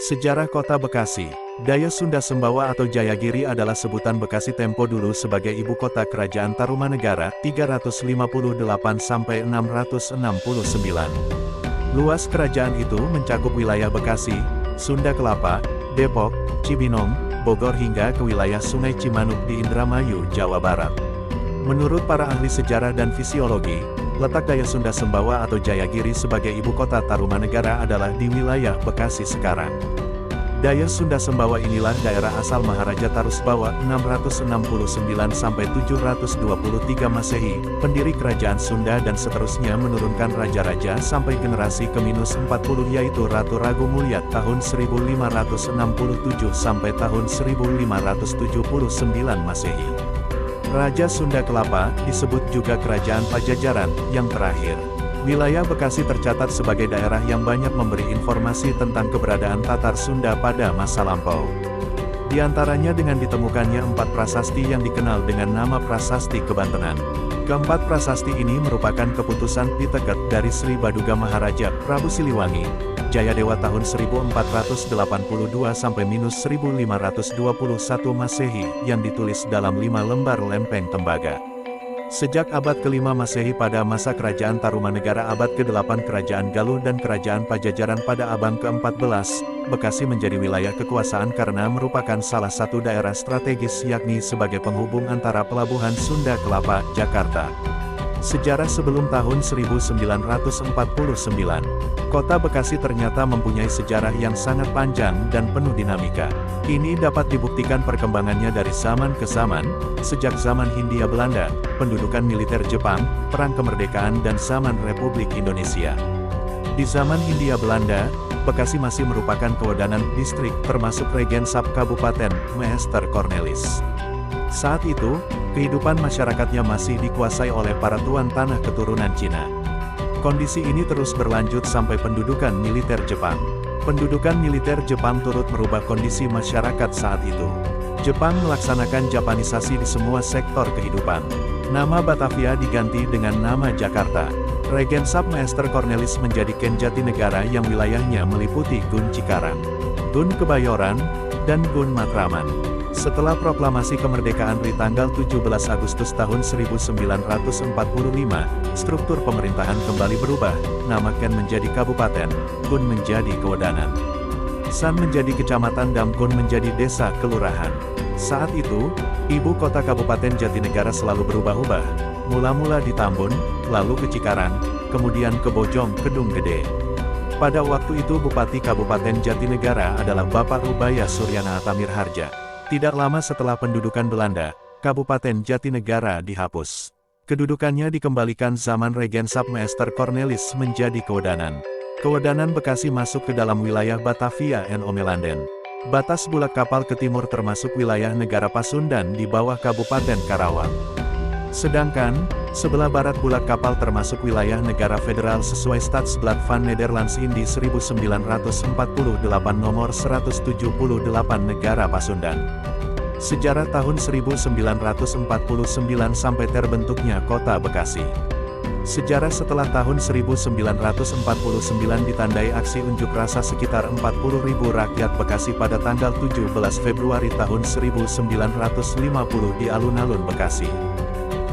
Sejarah Kota Bekasi. Daya Sunda Sembawa atau Jayagiri adalah sebutan Bekasi tempo dulu sebagai ibu kota kerajaan Tarumanegara, 358-669. Luas kerajaan itu mencakup wilayah Bekasi, Sunda Kelapa, Depok, Cibinong, Bogor hingga ke wilayah Sungai Cimanuk di Indramayu, Jawa Barat. Menurut para ahli sejarah dan fisiologi, letak Daya Sunda Sembawa atau Jayagiri sebagai ibu kota Tarumanegara adalah di wilayah Bekasi sekarang. Daya Sunda Sembawa inilah daerah asal Maharaja Tarusbawa 669–723 Masehi, pendiri kerajaan Sunda dan seterusnya menurunkan raja-raja sampai generasi ke-40 yaitu Ratu Ragu Mulyat tahun 1567 sampai tahun 1579 Masehi. Raja Sunda Kelapa, disebut juga Kerajaan Pajajaran, yang terakhir. Wilayah Bekasi tercatat sebagai daerah yang banyak memberi informasi tentang keberadaan Tatar Sunda pada masa lampau. Di antaranya dengan ditemukannya 4 prasasti yang dikenal dengan nama Prasasti Kebantenan. Keempat prasasti ini merupakan keputusan Piteket dari Sri Baduga Maharaja, Prabu Siliwangi, Jayadewa tahun 1482–1521 Masehi, yang ditulis dalam 5 lembar lempeng tembaga. Sejak abad ke-5 Masehi pada masa Kerajaan Tarumanegara, abad ke-8 Kerajaan Galuh dan Kerajaan Pajajaran pada abad ke-14, Bekasi menjadi wilayah kekuasaan karena merupakan salah satu daerah strategis yakni sebagai penghubung antara Pelabuhan Sunda Kelapa, Jakarta. Sejarah sebelum tahun 1949, Kota Bekasi ternyata mempunyai sejarah yang sangat panjang dan penuh dinamika. Ini dapat dibuktikan perkembangannya dari zaman ke zaman, sejak zaman Hindia Belanda, pendudukan militer Jepang, Perang Kemerdekaan dan zaman Republik Indonesia. Di zaman Hindia Belanda, Bekasi masih merupakan kewedanan distrik termasuk Regensap Kabupaten Meester Cornelis. Saat itu, kehidupan masyarakatnya masih dikuasai oleh para tuan tanah keturunan Cina. Kondisi ini terus berlanjut sampai pendudukan militer Jepang. Pendudukan militer Jepang turut merubah kondisi masyarakat saat itu. Jepang melaksanakan Japanisasi di semua sektor kehidupan. Nama Batavia diganti dengan nama Jakarta. Regensap Meester Cornelis menjadi Ken Jatinegara yang wilayahnya meliputi Gun Cikarang, Gun Kebayoran, dan Gun Matraman. Setelah proklamasi kemerdekaan RI tanggal 17 Agustus tahun 1945, struktur pemerintahan kembali berubah, nama Ken menjadi kabupaten, Gun menjadi kewedanan, San menjadi kecamatan dan Gun menjadi desa kelurahan. Saat itu, ibu kota Kabupaten Jatinegara selalu berubah-ubah, mula-mula di Tambun, lalu ke Cikarang, kemudian ke Bojong Kedung Gede. Pada waktu itu Bupati Kabupaten Jatinegara adalah Bapak Rubaya Suryana Tamirharja. Tidak lama setelah pendudukan Belanda, Kabupaten Jatinegara dihapus. Kedudukannya dikembalikan zaman Regensap Meester Cornelis menjadi kewedanan. Kewedanan Bekasi masuk ke dalam wilayah Batavia en Omelanden. Batas bulak kapal ke timur termasuk wilayah negara Pasundan di bawah Kabupaten Karawang. Sedangkan, sebelah barat bulak kapal termasuk wilayah negara federal sesuai Stadsblad van Nederlands Indi 1948 nomor 178 negara Pasundan. Sejarah tahun 1949 sampai terbentuknya Kota Bekasi. Sejarah setelah tahun 1949 ditandai aksi unjuk rasa sekitar 40.000 rakyat Bekasi pada tanggal 17 Februari tahun 1950 di alun-alun Bekasi.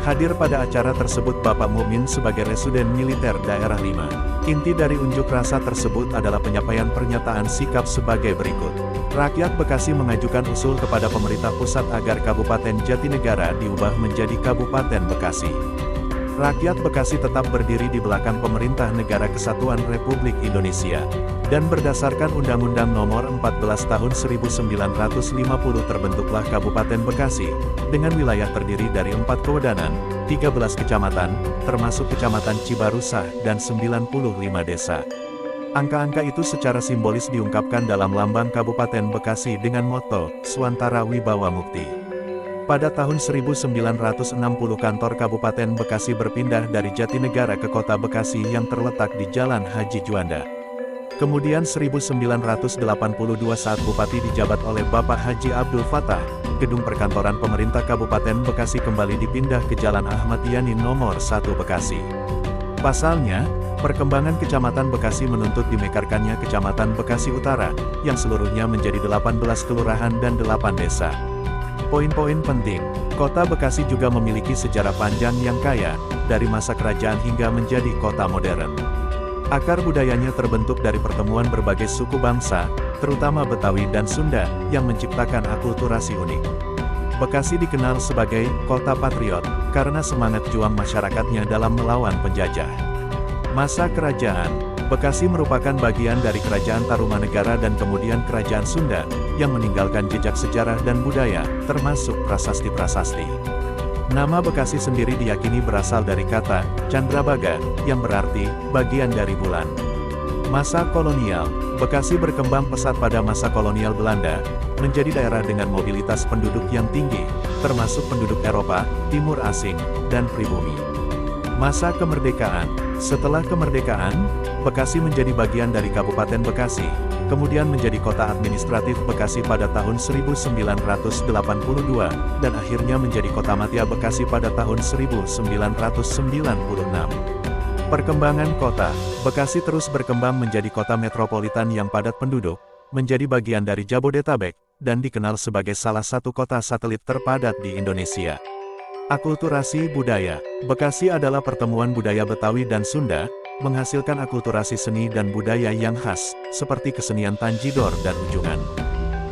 Hadir pada acara tersebut Bapak Mumin sebagai Residen Militer Daerah 5. Inti dari unjuk rasa tersebut adalah penyampaian pernyataan sikap sebagai berikut. Rakyat Bekasi mengajukan usul kepada pemerintah pusat agar Kabupaten Jatinegara diubah menjadi Kabupaten Bekasi. Rakyat Bekasi tetap berdiri di belakang Pemerintah Negara Kesatuan Republik Indonesia. Dan berdasarkan Undang-Undang Nomor 14 Tahun 1950 terbentuklah Kabupaten Bekasi, dengan wilayah terdiri dari 4 kewedanan, 13 kecamatan, termasuk Kecamatan Cibarusah, dan 95 desa. Angka-angka itu secara simbolis diungkapkan dalam lambang Kabupaten Bekasi dengan moto, Swantara Wibawa Mukti. Pada tahun 1960 kantor Kabupaten Bekasi berpindah dari Jatinegara ke Kota Bekasi yang terletak di Jalan Haji Juanda. Kemudian 1982 saat Bupati dijabat oleh Bapak Haji Abdul Fattah, gedung perkantoran pemerintah Kabupaten Bekasi kembali dipindah ke Jalan Ahmad Yani nomor 1 Bekasi. Pasalnya, perkembangan Kecamatan Bekasi menuntut dimekarkannya Kecamatan Bekasi Utara, yang seluruhnya menjadi 18 kelurahan dan 8 desa. Poin-poin penting, Kota Bekasi juga memiliki sejarah panjang yang kaya, dari masa kerajaan hingga menjadi kota modern. Akar budayanya terbentuk dari pertemuan berbagai suku bangsa, terutama Betawi dan Sunda, yang menciptakan akulturasi unik. Bekasi dikenal sebagai kota patriot, karena semangat juang masyarakatnya dalam melawan penjajah. Masa kerajaan, Bekasi merupakan bagian dari Kerajaan Tarumanegara dan kemudian Kerajaan Sunda, yang meninggalkan jejak sejarah dan budaya, termasuk prasasti-prasasti. Nama Bekasi sendiri diyakini berasal dari kata Candrabaga, yang berarti bagian dari bulan. Masa kolonial, Bekasi berkembang pesat pada masa kolonial Belanda, menjadi daerah dengan mobilitas penduduk yang tinggi, termasuk penduduk Eropa, Timur Asing, dan pribumi. Masa kemerdekaan, setelah kemerdekaan, Bekasi menjadi bagian dari Kabupaten Bekasi, kemudian menjadi kota administratif Bekasi pada tahun 1982, dan akhirnya menjadi kota Madya Bekasi pada tahun 1996. Perkembangan kota, Bekasi terus berkembang menjadi kota metropolitan yang padat penduduk, menjadi bagian dari Jabodetabek, dan dikenal sebagai salah satu kota satelit terpadat di Indonesia. Akulturasi budaya, Bekasi adalah pertemuan budaya Betawi dan Sunda, menghasilkan akulturasi seni dan budaya yang khas, seperti kesenian Tanjidor dan Ujungan.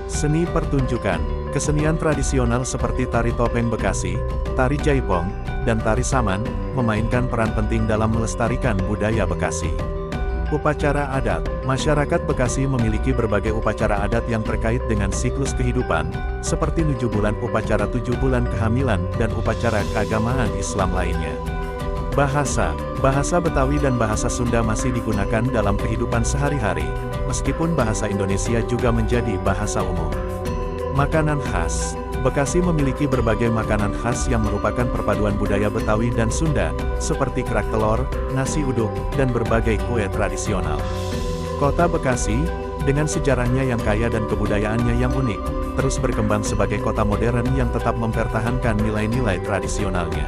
Seni pertunjukan, kesenian tradisional seperti tari topeng Bekasi, tari jaipong, dan tari saman, memainkan peran penting dalam melestarikan budaya Bekasi. Upacara adat, masyarakat Bekasi memiliki berbagai upacara adat yang terkait dengan siklus kehidupan, seperti 7 bulan upacara 7 bulan kehamilan dan upacara keagamaan Islam lainnya. Bahasa Betawi dan bahasa Sunda masih digunakan dalam kehidupan sehari-hari, meskipun bahasa Indonesia juga menjadi bahasa umum. Makanan khas, Bekasi memiliki berbagai makanan khas yang merupakan perpaduan budaya Betawi dan Sunda, seperti kerak telur, nasi uduk, dan berbagai kue tradisional. Kota Bekasi, dengan sejarahnya yang kaya dan kebudayaannya yang unik, terus berkembang sebagai kota modern yang tetap mempertahankan nilai-nilai tradisionalnya.